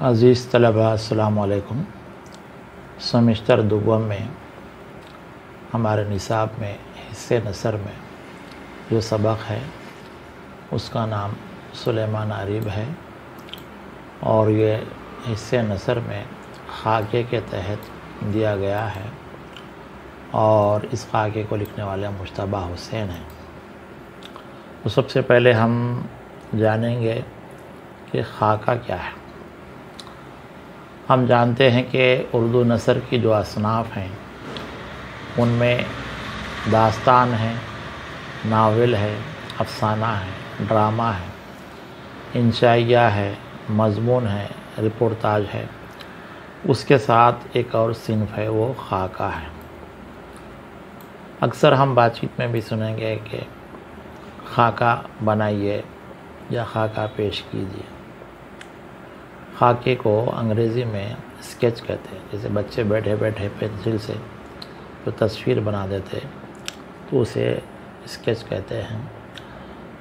अज़ीज़ तलबा अस्सलामु अलैकुम। सेमेस्टर दुव्वम में हमारे निसाब में हिस्से नसर में जो सबक है उसका नाम सुलेमान आरिब है और ये हिस्से नसर में खाके के तहत दिया गया है और इस खाके को लिखने वाले मुश्तबा हुसैन हैं। तो सबसे पहले हम जानेंगे कि खाका क्या है। हम जानते हैं कि उर्दू नसर की जो असनाफ़ हैं उनमें दास्तान है, नावल है, अफ़साना है, ड्रामा है, इंशाइया है, मज़मून है, रिपोर्टाज है। उसके साथ एक और सिन्फ़ है वो खाका है। अक्सर हम बातचीत में भी सुनेंगे कि खाका बनाइए या खाका पेश कीजिए। खाके को अंग्रेज़ी में स्केच कहते हैं। जैसे बच्चे बैठे बैठे पेंसिल से तो तस्वीर बना देते तो उसे स्केच कहते हैं।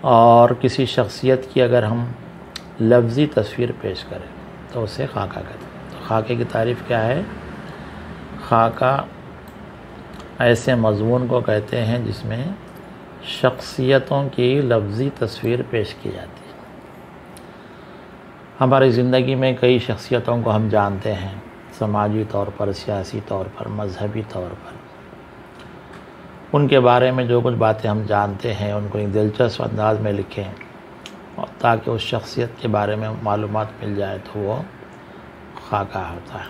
और किसी शख्सियत की अगर हम लफ्ज़ी तस्वीर पेश करें तो उसे खाका कहते हैं। तो खाके की तारीफ़ क्या है? खाका ऐसे मज़मून को कहते हैं जिसमें शख्सियतों की लफ्ज़ी तस्वीर पेश की जाती है। हमारी ज़िंदगी में कई शख्सियतों को हम जानते हैं, समाजी तौर पर, सियासी तौर पर, मज़हबी तौर पर। उनके बारे में जो कुछ बातें हम जानते हैं उनको एक दिलचस्प अंदाज में लिखें और ताकि उस शख्सियत के बारे में मालूमात मिल जाए तो वो खाका होता है।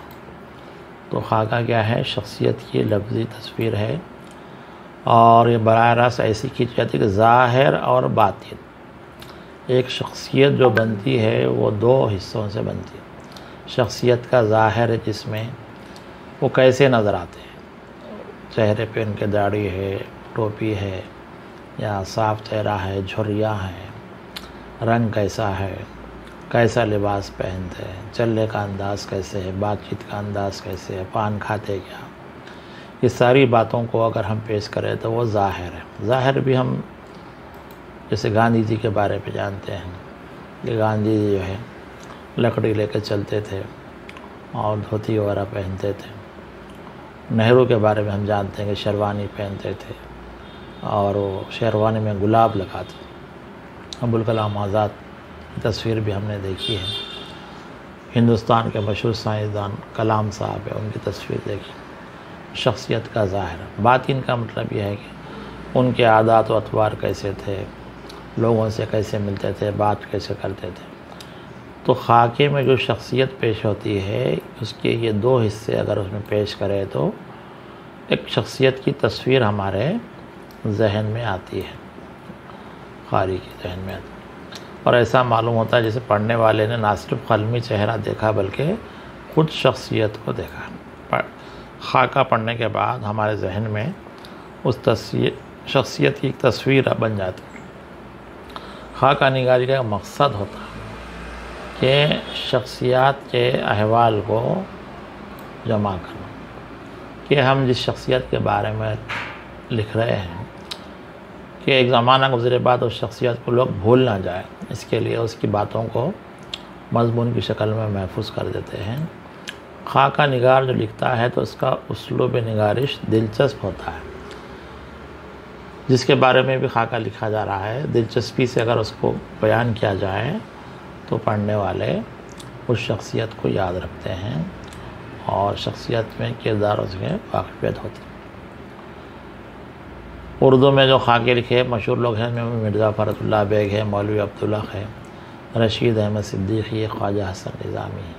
तो खाका क्या है? शख्सियत की लफ्ज़ी तस्वीर है और ये बराह रास्त ऐसी खींची जाती है कि ज़ाहिर और बातिन। एक शख्सियत जो बनती है वो दो हिस्सों से बनती है। शख्सियत का ज़ाहिर है जिसमें वो कैसे नज़र आते हैं, चेहरे पे उनके दाढ़ी है, टोपी है या साफ़ चेहरा है, झुर्रियाँ हैं, रंग कैसा है, कैसा लिबास पहनते हैं, चलने का अंदाज़ कैसे है, बातचीत का अंदाज़ कैसे है, पान खाते क्या, ये सारी बातों को अगर हम पेश करें तो वो ज़ाहिर है। ज़ाहिर भी हम जैसे गांधी जी के बारे में जानते हैं कि गांधी जी जो है लकड़ी लेकर चलते थे और धोती वगैरह पहनते थे। नेहरू के बारे में हम जानते हैं कि शेरवानी पहनते थे और वो शेरवानी में गुलाब लगाते। अबुल कलाम आज़ाद की तस्वीर भी हमने देखी है। हिंदुस्तान के मशहूर साइंसदान कलाम साहब है, उनकी तस्वीर देखी। शख्सियत का ज़ाहिर। बातिन का मतलब यह है कि उनके आदात व अतवार कैसे थे, लोगों से कैसे मिलते थे, बात कैसे करते थे। तो खाके में जो शख्सियत पेश होती है उसके ये दो हिस्से अगर उसमें पेश करें तो एक शख्सियत की तस्वीर हमारे जहन में आती है, कारी की जहन में आती है। और ऐसा मालूम होता है जैसे पढ़ने वाले ने ना सिर्फ कलमी चेहरा देखा बल्कि ख़ुद शख्सियत को देखा। खाका पढ़ने के बाद हमारे जहन में उस शख्सियत की तस्वीर बन जाती है। खाका निगारी का मकसद होता है कि शख्सियत के अहवाल को जमा करना, कि हम जिस शख्सियत के बारे में लिख रहे हैं कि एक ज़माना गुज़रे बाद उस शख्सियत को लोग भूल ना जाए, इसके लिए उसकी बातों को मज़मून की शक्ल में महफूज कर देते हैं। खाका निगार जो लिखता है तो उसका उसलूब निगारिश दिलचस्प होता है। जिसके बारे में भी खाका लिखा जा रहा है, दिलचस्पी से अगर उसको बयान किया जाए तो पढ़ने वाले उस शख्सियत को याद रखते हैं और शख्सियत में किरदारों से वाक़फ़ियत होती है। उर्दू में जो खाके लिखे मशहूर लोग हैं उनमें मिर्ज़ा फ़रतुल्लाह बेग है, मौलवी अब्दुल्ला है, रशीद अहमद सिद्दीकी, ख्वाजा हसन निज़ामी है।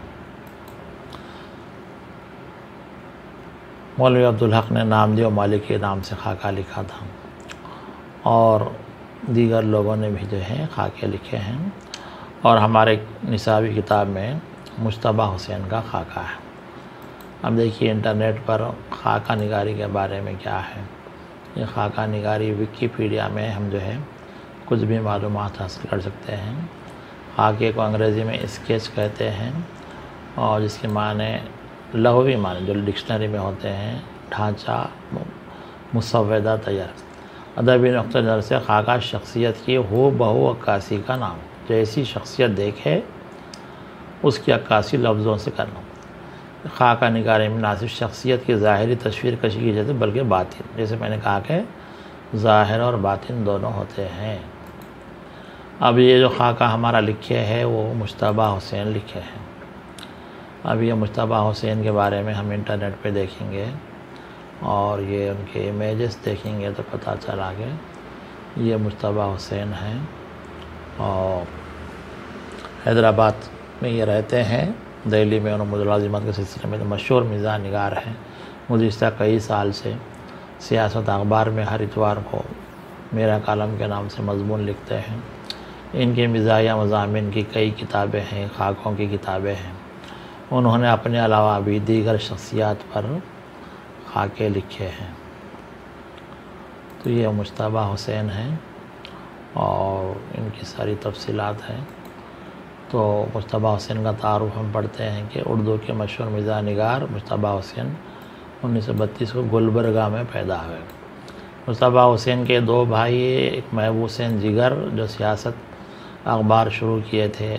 मौलवी अब्दुल हक ने नामदेव मालिक के नाम से खाका लिखा था और दीगर लोगों ने भी जो है खाके लिखे हैं। और हमारे निसाबी किताब में मुश्तबा हुसैन का खाका है। अब देखिए इंटरनेट पर खाका निगारी के बारे में क्या है। ये खाका निगारी विकिपीडिया में हम जो है कुछ भी मालूमात हासिल कर सकते हैं। खाके को अंग्रेज़ी में स्केच कहते हैं और जिसके माने लघवी माने जो डिक्शनरी में होते हैं, ढांचा, मुसव्वदा तैयार। अदबी नुक्ते नज़र से खाका शख्सियत की हो बहु अक्कासी का नाम। जैसी शख्सियत देखे उसकी अक्कासी लफ्ज़ों से करना। खाका निगारी में ना सिर्फ शख्सियत की ज़ाहिरी तस्वीर कशी की जाती बल्कि बातिन, जैसे मैंने कहा कि ज़ाहिर और बातिन दोनों होते हैं। अब ये जो खाका हमारा लिखे है वो मुश्तबा हुसैन लिखे हैं। अब ये मुश्तबा हुसैन के बारे में हम इंटरनेट पे देखेंगे और ये उनके इमेजेस देखेंगे तो पता चला कि ये मुश्तबा हुसैन हैं और हैदराबाद में ये रहते हैं। दिल्ली में उन्होंने मुलाजिमत के सिलसिले में तो मशहूर मिज़ाज निगार हैं। गुज़िश्ता कई साल से सियासत अखबार में हर इतवार को मेरा कालम के नाम से मज़मून लिखते हैं। इनके मिज़ाहिया मज़ामिन की कई किताबें हैं, खाकों की किताबें हैं। उन्होंने अपने अलावा भी दीगर शख्सियात पर खाके लिखे हैं। तो ये मुश्तबा हुसैन हैं और इनकी सारी तफसीलात हैं। तो मुश्तबा हुसैन का तारुफ हम पढ़ते हैं कि उर्दू के मशहूर मिज़ाज निगार मुश्तबा हुसैन 1932 को गुलबर्गा में पैदा हुए। मुश्तबा हुसैन के दो भाई, एक महबूब हुसैन जिगर जो सियासत अखबार शुरू किए थे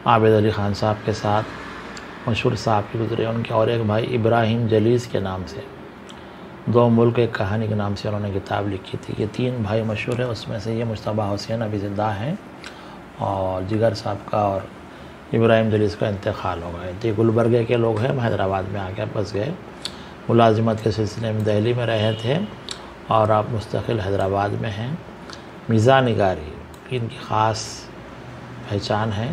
आबिद अली ख़ान साहब के साथ, मशहूर सहाफ़ी गुजरे उनके, और एक भाई इब्राहिम जलीस के नाम से दो मुल्क एक कहानी के नाम से उन्होंने किताब लिखी थी। ये तीन भाई मशहूर है, उसमें से ये मुश्तबा हुसैन अभी ज़िंदा हैं और जिगर साहब का और इब्राहिम जलीस का इंतकाल हो गए। तो गुलबर्गे के लोग हैं, हैदराबाद में आकर बस गए। मुलाजिमत के सिलसिले में दिल्ली में रहे थे और आप मुस्तकिल हैदराबाद में हैं। मिज़ाज निगारी इनकी ख़ास पहचान है।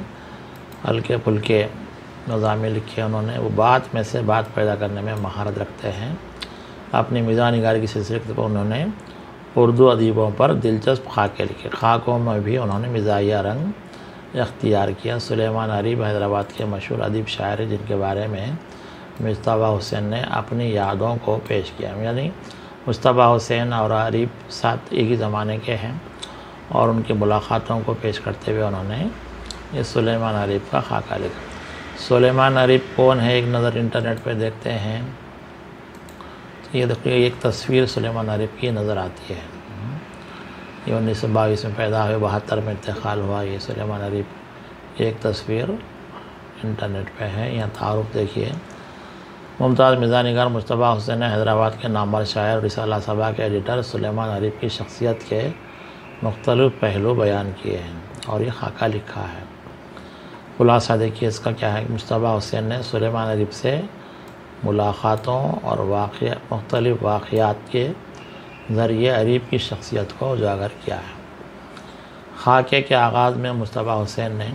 हल्के फुल्के नज़ामे लिखे उन्होंने, वो बात में से बात पैदा करने में महारत रखते हैं। अपनी मिज़ाज निगारी की सिलसिले पर उन्होंने उर्दू अदीबों पर दिलचस्प खाके लिखे। खाकों में भी उन्होंने मिज़ाहिया रंग इख्तियार किया। सुलेमान अरीब हैदराबाद के मशहूर अदीब शायर जिनके बारे में मुश्तबा हुसैन ने अपनी यादों को पेश किया। यानी मुश्तबा हुसैन और अरीब साथ एक ही ज़माने के हैं और उनकी मुलाकातों को पेश करते हुए उन्होंने ये सुलेमान अरीब का खाका लिखा। सुलेमान अरीब कौन है, एक नज़र इंटरनेट पे देखते हैं तो ये देखिए एक तस्वीर सुलेमान अरीब की नज़र आती है। ये 1922 में पैदा हुए, 72 में इंतकाल हुआ। ये सुलेमान अरीब एक तस्वीर इंटरनेट पे है। यहाँ तारुफ देखिए। मुमताज़ मिज़ाज निगार मुश्तबा हुसैन ने हैदराबाद के नामवर शायर रिसाला सबा के एडिटर सुलेमान अरीब की शख्सियत के मुख्तलिफ़ पहलू बयान किए हैं और ये खाका लिखा है। खुलासा देखिए इसका क्या है। मुश्तबा हुसैन ने सुलेमान अरीब से मुलाकातों और मुख्तलिफ़ वाक़यात के ज़रिए अरीब की शख्सियत को उजागर किया है। खाके के आगाज़ में मुश्तबा हुसैन ने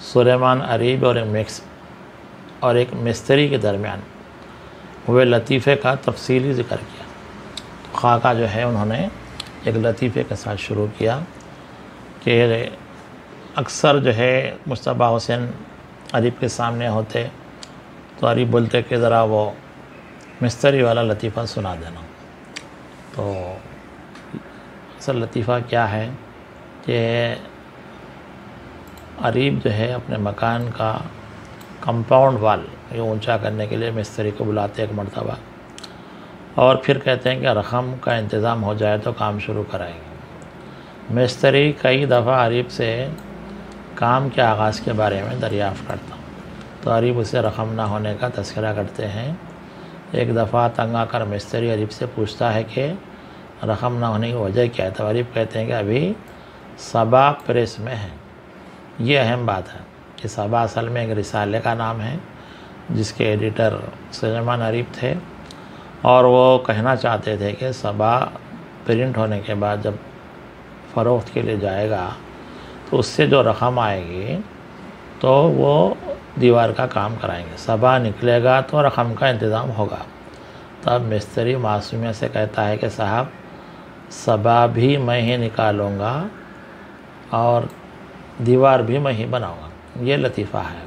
सुलेमान अरीब और एक मिस्त्री के दरमियान हुए लतीफ़े का तफसीली ज़िक्र किया। तो खाका जो है उन्होंने एक लतीफ़े के साथ शुरू किया कि अक्सर जो है मुश्तबा हुसैन अरीब के सामने होते तो अरीब बोलते कि ज़रा वो मिस्त्री वाला लतीफ़ा सुना देना। तो असल लतीफ़ा क्या है कि अरीब जो है अपने मकान का कंपाउंड वाल ये ऊंचा करने के लिए मिस्त्री को बुलाते एक मरतबा और फिर कहते हैं कि रकम का इंतज़ाम हो जाए तो काम शुरू कराएंगे। मिस्त्री कई दफ़ा अरीब से काम के आगाज़ के बारे में दरियाफ़्त करता तो अरीब उसे रकम ना होने का तज़किरा करते हैं। एक दफ़ा तंग आकर मिस्त्री अरीब से पूछता है कि रकम ना होने की वजह क्या है। तो अरीब कहते हैं कि अभी सबा प्रेस में है। ये अहम बात है कि सबा असल में एक रिसाले का नाम है जिसके एडिटर सुलेमान अरीब थे और वो कहना चाहते थे कि सबा प्रिंट होने के बाद जब फ़रोख्त के लिए जाएगा तो उससे जो रकम आएगी तो वो दीवार का काम कराएंगे। सबा निकलेगा तो रकम का इंतज़ाम होगा। तब मिस्त्री मासूमियत से कहता है कि साहब सबा भी मैं ही निकालूँगा और दीवार भी मैं ही बनाऊँगा। ये लतीफ़ा है।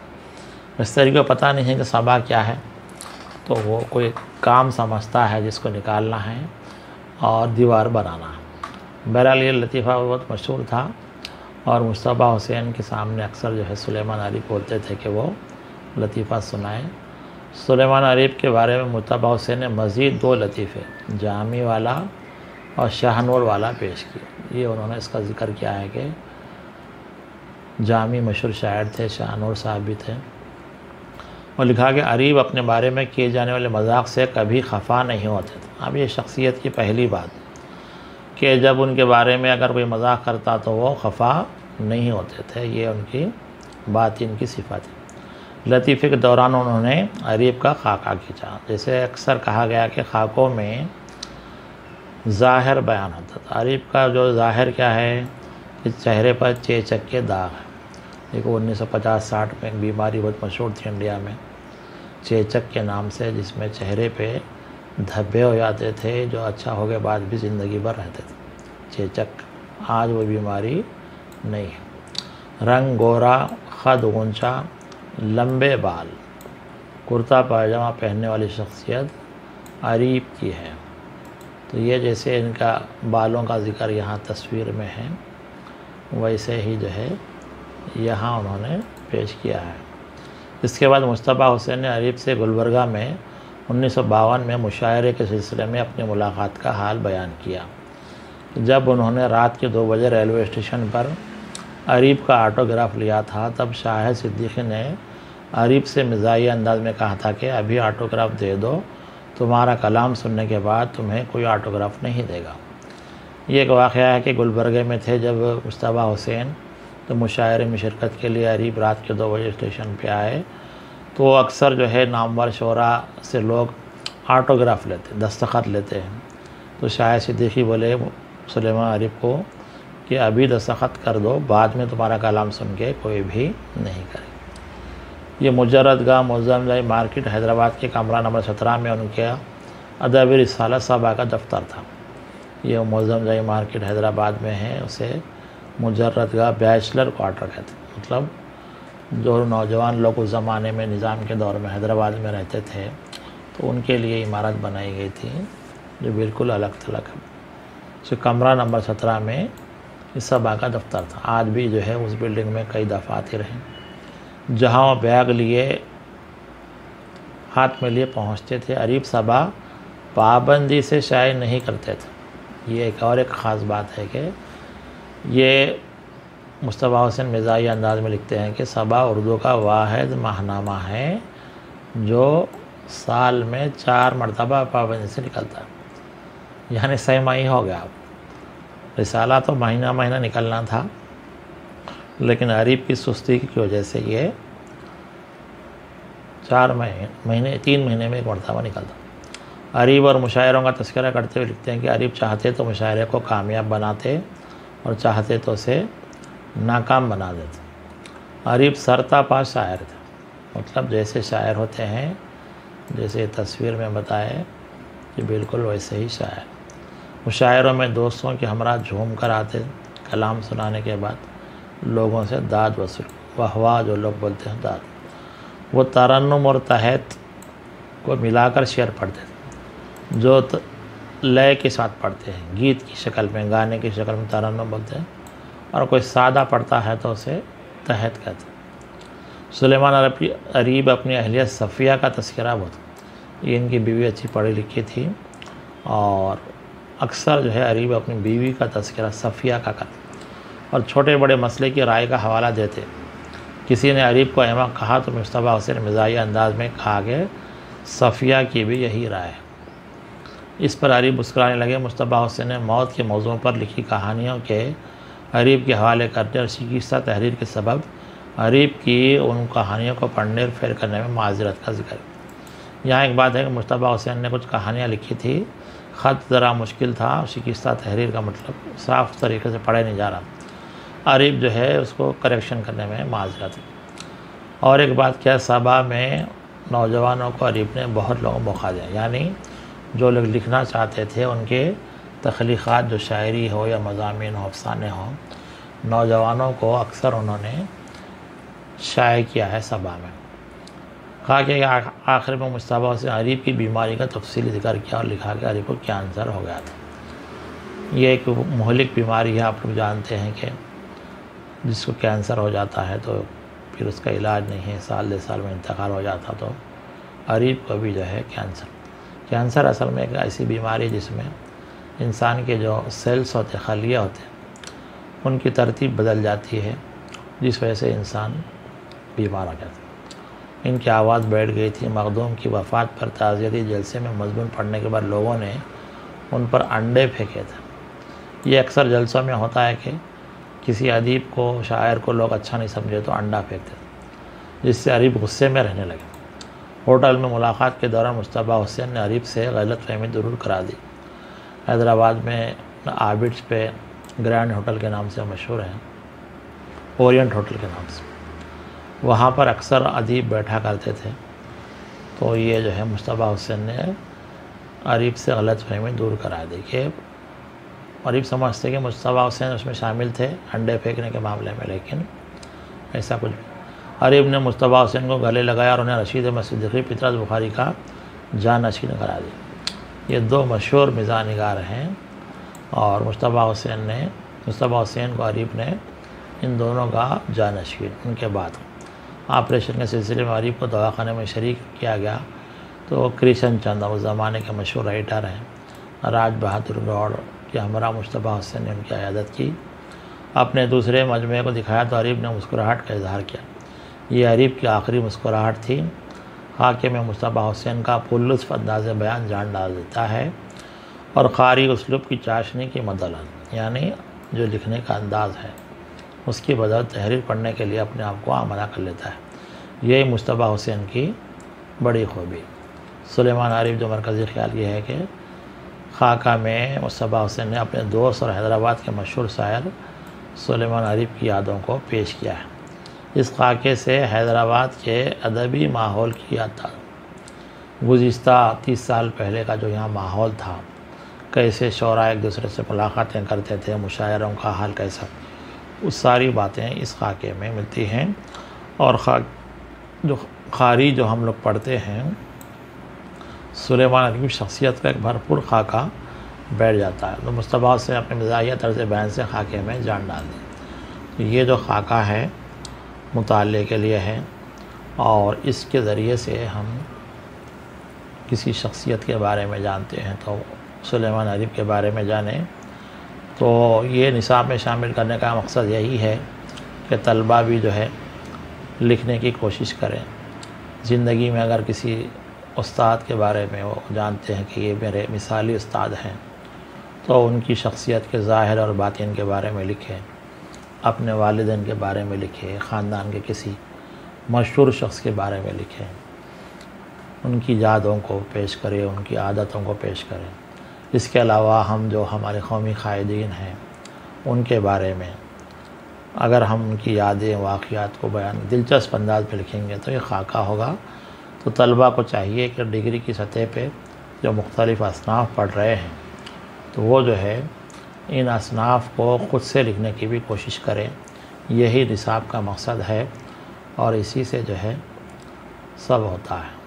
मिस्त्री को पता नहीं है कि सबा क्या है, तो वो कोई काम समझता है जिसको निकालना है और दीवार बनाना है। बहरहाल ये लतीफ़ा बहुत मशहूर था और मुश्तबा हुसैन के सामने अक्सर जो है सुलेमान अरीब बोलते थे कि वो लतीफ़ा सुनाएं। सुलेमान अरीब के बारे में मुश्तबा हुसैन ने मज़ीद दो लतीफ़े जामी वाला और शाहनूर वाला पेश किए। ये उन्होंने इसका ज़िक्र किया है कि जामी मशहूर शायर थे, शाहनूर साहब भी थे। और लिखा कि अरीब अपने बारे में किए जाने वाले मजाक से कभी खफा नहीं होते थे। अब ये शख्सियत की पहली बात कि जब उनके बारे में अगर कोई मजाक करता तो वो खफा नहीं होते थे, ये उनकी बात, इनकी सिफत है। लतीफ़े के दौरान उन्होंने अरीब का खाका खींचा। जैसे अक्सर कहा गया कि खाकों में ज़ाहिर बयान होता था। अरीब का जो ज़ाहिर क्या है कि चेहरे पर चेचक के दाग है। देखो 1950-60 में एक बीमारी बहुत मशहूर थी इंडिया में, चेचक के नाम से, जिसमें चेहरे पे धब्बे हो जाते थे जो अच्छा हो गए बाद भी ज़िंदगी भर रहते थे, चेचक। आज वो बीमारी नहीं है। रंग गोरा, ख़द ऊंचा, लंबे बाल, कुर्ता पायजामा पहनने वाली शख्सियत अरीब की है। तो ये जैसे इनका बालों का ज़िक्र यहाँ तस्वीर में है, वैसे ही जो है यहाँ उन्होंने पेश किया है। इसके बाद मुस्तफ़ा हुसैन ने अरीब से गुलबर्गा में 1952 में मुशायरे के सिलसिले में अपनी मुलाकात का हाल बयान किया। जब उन्होंने रात के 2 बजे रेलवे स्टेशन पर अरीब का ऑटोग्राफ लिया था, तब शाहिद सिद्दीकी ने अरीब से मिज़ाही अंदाज में कहा था कि अभी ऑटोग्राफ दे दो, तुम्हारा कलाम सुनने के बाद तुम्हें कोई ऑटोग्राफ नहीं देगा। ये एक वाक़या है कि गुलबर्गे में थे जब मुस्तफ़ा हुसैन, तो मुशायरे में शिरकत के लिए अरीब रात के 2 बजे स्टेशन पे आए, तो अक्सर जो है नामवर शोरा से लोग ऑटोग्राफ लेते, दस्तखत लेते हैं। तो शाहिद सिद्दीकी बोले सुलेमान अरीब को कि अभी दस्तखत कर दो, बाद में तुम्हारा कलाम सुन के कोई भी नहीं करे। ये मुजर्रद गाह मुअज़्ज़म जाई मार्केट हैदराबाद के कमरा नंबर 17 में उनके अदबी रिसाला सभा का दफ्तर था। ये मुअज़्ज़म जाई मार्केट हैदराबाद में है, उसे मुजर्रद गाह बैचलर क्वार्टर कहते हैं। मतलब जो नौजवान लोग उस ज़माने में निज़ाम के दौर में हैदराबाद में रहते थे, तो उनके लिए इमारत बनाई गई थी जो बिल्कुल अलग थलग है। तो कमरा नंबर 17 में इस सभा का दफ्तर था। आज भी जो है उस बिल्डिंग में कई दफ़ातर हैं जहाँ वो बैग लिए, हाथ में लिए पहुँचते थे। अरीब सभा पाबंदी से शाये नहीं करते थे। ये एक ख़ास बात है कि ये मुस्तफ़ा हुसैन मिज़ाही अंदाज में लिखते हैं कि सभा उर्दू का वाहिद माहनामा है जो साल में 4 मरतबा पाबंदी से निकलता है। यानी 6 माही हो गया। रिसाला तो महीना महीना निकलना था, लेकिन अरीब की सुस्ती की वजह से ये 3 महीने में एक मरतबा निकलता। अरीब और मुशायरों का तज़किरा करते हुए लिखते हैं कि अरीब चाहते तो मुशायरे को कामयाब बनाते और चाहते तो उसे नाकाम बना देते। अरीब सरतापा शायर थे। मतलब जैसे शायर होते हैं, जैसे तस्वीर में बताए कि बिल्कुल वैसे ही शायर। मुशायरों में दोस्तों के हमरा झूम कर आते, कलाम सुनाने के बाद लोगों से दाद वसूल, वाह जो लोग बोलते हैं दाद। वो तरन्नुम और तहत को मिलाकर शेर पढ़ते थे, जो लय के साथ पढ़ते हैं, गीत की शक्ल में, गाने की शक्ल में तरन्नुम बोलते हैं, और कोई सादा पढ़ता है तो उसे तहत कहते हैं। सुलेमान अरीब अपनी अहलिया सफ़िया का तज़किरा बहुत, ये इनकी बीवी अच्छी पढ़ी लिखी थी, और अक्सर जो है अरीब अपनी बीवी का तज़किरा सफ़िया का करते और छोटे बड़े मसले की राय का हवाला देते। किसी ने अरीब को अहमक कहा तो मुस्तफ़ा हुसैन मिज़ाही अंदाज में कहा कि सफ़िया की भी यही राय है। इस पर अरीब मुस्कुराने लगे। मुस्तफ़ा हुसैन ने मौत के मौज़ूओं पर लिखी कहानियों के अरीब के हवाले करने और चिकित्सा तहरीर के सबब अरीब की उन कहानियों को पढ़ने और फेर करने में माज़रत का जिक्र। यहाँ एक बात है कि मुस्तफ़ा हुसैन ने कुछ कहानियाँ लिखी थी, ख़त ज़रा मुश्किल था, चिकित्सा तहरीर का मतलब साफ़ तरीके से पढ़े नहीं जा रहा। अरीब जो है उसको करेक्शन करने में माज़रत है। और एक बात क्या, सभा में नौजवानों को अरीब ने बहुत लोगों को मौका दिया, यानी जो लोग लिखना चाहते थे उनके तख्लीक़ात, जो शायरी हो या मज़ामीन हो, अफ़साने हो, नौजवानों को अक्सर उन्होंने शाये किया है सभा में। कहा कि आखिर में मुस्तफ़ा से अरीब की बीमारी का तफसीली जिक्र किया और लिखा कि अरीब को कैंसर हो गया था। ये एक मुहलिक बीमारी है, आप लोग जानते हैं कि जिसको कैंसर हो जाता है तो फिर उसका इलाज नहीं है, साल 2 साल में इंतकाल हो जाता। तो अरीब को भी जो है कैंसर असल में एक ऐसी बीमारी है जिसमें इंसान के जो सेल्स होते, खलिया होते, उनकी तरतीब बदल जाती है जिस वजह से इंसान बीमार हो जाता। इनकी आवाज़ बैठ गई थी। मखदूम की वफ़ात पर ताज़ियती जलसे में मज़मून पढ़ने के बाद लोगों ने उन पर अंडे फेंके थे। ये अक्सर जलसों में होता है कि किसी अदीब को, शायर को लोग अच्छा नहीं समझे तो अंडा फेंकते, जिससे अरीब गुस्से में रहने लगे। होटल में मुलाकात के दौरान मुस्तफ़ा हुसैन ने अरीब से गलतफ़हमी दूर करा दी। हैदराबाद में आबिड्स पे ग्रैंड होटल के नाम से मशहूर है, ओरिएंट होटल के नाम से, वहाँ पर अक्सर अदीब बैठा करते थे। तो ये जो है मुस्तफ़ा हुसैन ने अरीब से गलतफ़हमी दूर करा दी कि अरीब समझते कि मुस्तफ़ा हुसैन उसमें शामिल थे अंडे फेंकने के मामले में, लेकिन ऐसा कुछ भी। अरीब ने मुस्तफ़ा हुसैन को गले लगाया और उन्हें रशीद सिद्दीक़ी पितरस बुखारी का जानशीन करा दिया। ये दो मशहूर मिज़ाह निगार हैं और मुस्तफ़ा हुसैन को अरीब ने इन दोनों का जानशीन। उनके बाद ऑपरेशन के सिलसिले में अरीब को दवाखाने में शरीक किया गया तो कृष्ण चंद उस ज़माने के मशहूर राइटर हैं, राज बहादुर गौड़ के हमरा मुस्तफ़ा हुसैन ने उनकी इयादत की। अपने दूसरे मजमे को दिखाया तो अरीब ने मुस्कुराहट का इजहार किया। ये अरीब की आखिरी मुस्कुराहट थी। खाके में मुस्तफ़ा हुसैन का पुरलुत्फ़ अंदाज़ बयान जान डाल देता है और क़ारी उसलूब की चाशनी की मदलत, यानी जो लिखने का अंदाज़ है उसकी बदौलत तहरीर पढ़ने के लिए अपने आप को आमादा कर लेता है। यही मुस्तफ़ा हुसैन की बड़ी खूबी। सुलेमान आरिफ जो मरकज़ी ख्याल ये है कि खाका में मुस्तफ़ा हुसैन ने अपने दोस्त और हैदराबाद के मशहूर शायर सुलेमान आरिफ की यादों को पेश किया है। इस खाके से हैदराबाद के अदबी माहौल की याद था। गुज़िश्ता 30 साल पहले का जो यहाँ माहौल था, कैसे शोरा एक दूसरे से मुलाकातें करते थे, मुशायरों का हाल कैसा, उस सारी बातें इस खाके में मिलती हैं। और क़ारी जो हम लोग पढ़ते हैं, सुलेमान आरिफ की शख्सियत का एक भरपूर खाका बैठ जाता है। तो मुस्तफ़ा से अपने मिज़ाहिया तर्ज़ बयान से खाके में जान डाल दी। तो ये जो खाका है मुताले के लिए है और इसके ज़रिए से हम किसी शख्सियत के बारे में जानते हैं। तो सुलेमान आरिफ के बारे में जानें तो ये निसाब में शामिल करने का मकसद यही है कि तलबा भी जो है लिखने की कोशिश करें। ज़िंदगी में अगर किसी उस्ताद के बारे में वो जानते हैं कि ये मेरे मिसाली उस्ताद हैं, तो उनकी शख्सियत के ज़ाहिर और बातिन के बारे में लिखें, अपने वालिदैन के बारे में लिखें, ख़ानदान के किसी मशहूर शख्स के बारे में लिखें, उनकी यादों को पेश करें, उनकी आदतों को पेश करें। इसके अलावा हम जो हमारे कौमी कायदीन हैं उनके बारे में अगर हम उनकी यादें, वाक़ियात को बयान दिलचस्प अंदाज में लिखेंगे तो ये खाका होगा। तो तलबा को चाहिए कि डिग्री की सतह पे जो मुख्तलिफ़ असनाफ़ पढ़ रहे हैं तो वो जो है इन असनाफ़ को ख़ुद से लिखने की भी कोशिश करें। यही निसाब का मकसद है और इसी से जो है सब होता है।